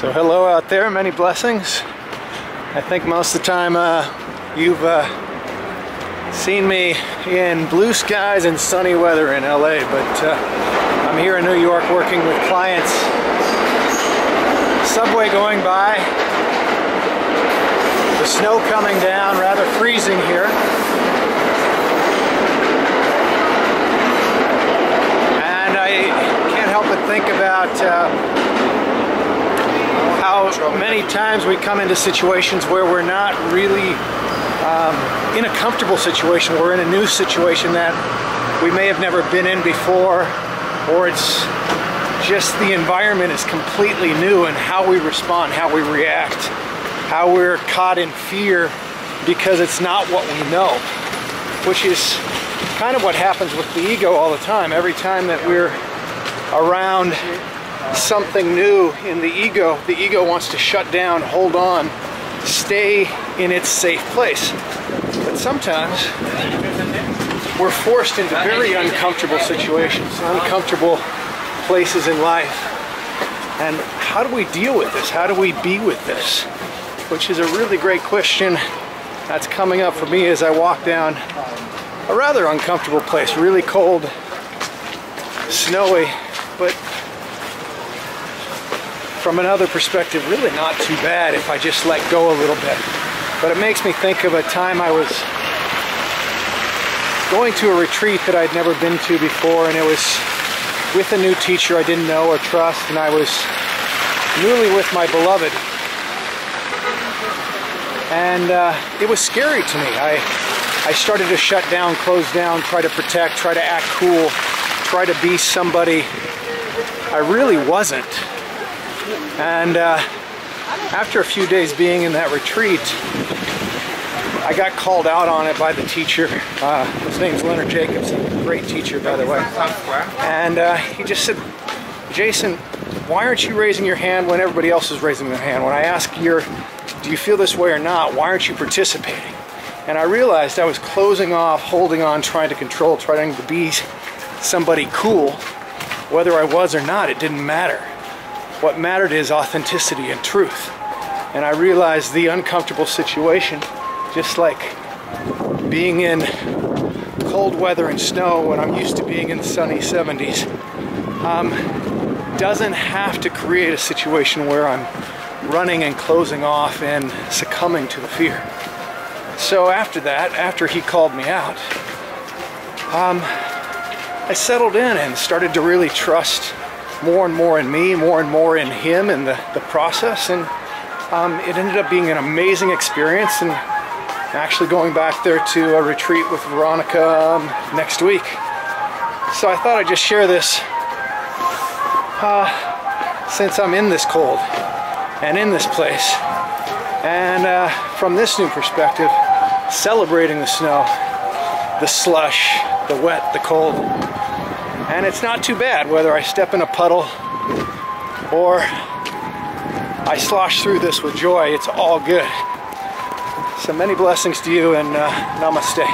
So hello out there, many blessings. I think most of the time you've seen me in blue skies and sunny weather in LA, but I'm here in New York working with clients. Subway going by, the snow coming down, rather freezing here. And I can't help but think about how many times we come into situations where we're not really in a comfortable situation. We're in a new situation that we may have never been in before, or it's just the environment is completely new, and how we respond, how we react, how we're caught in fear because it's not what we know, which is kind of what happens with the ego all the time. Every time that we're around something new in the ego wants to shut down, hold on, stay in its safe place. But sometimes we're forced into very uncomfortable situations, uncomfortable places in life. And how do we deal with this? How do we be with this? Which is a really great question that's coming up for me as I walk down a rather uncomfortable place, really cold, snowy, but from another perspective, really not too bad if I just let go a little bit. But it makes me think of a time I was going to a retreat that I'd never been to before, and it was with a new teacher I didn't know or trust, and I was newly with my beloved. And it was scary to me. I started to shut down, close down, try to protect, try to act cool, try to be somebody I really wasn't. And after a few days being in that retreat, I got called out on it by the teacher. His name's Leonard Jacobson, great teacher, by the way. And he just said, "Jason, why aren't you raising your hand when everybody else is raising their hand? When I ask do you feel this way or not, why aren't you participating?" And I realized I was closing off, holding on, trying to control, trying to be somebody cool. Whether I was or not, it didn't matter. What mattered is authenticity and truth. And I realized the uncomfortable situation, just like being in cold weather and snow when I'm used to being in the sunny 70s, doesn't have to create a situation where I'm running and closing off and succumbing to the fear. So after that, after he called me out, I settled in and started to really trust more and more in me, more and more in him and the process, and it ended up being an amazing experience, and actually going back there to a retreat with Veronica next week. So I thought I'd just share this since I'm in this cold and in this place, and from this new perspective, celebrating the snow, the slush, the wet, the cold. And it's not too bad whether I step in a puddle or I slosh through this with joy. It's all good. So many blessings to you, and namaste.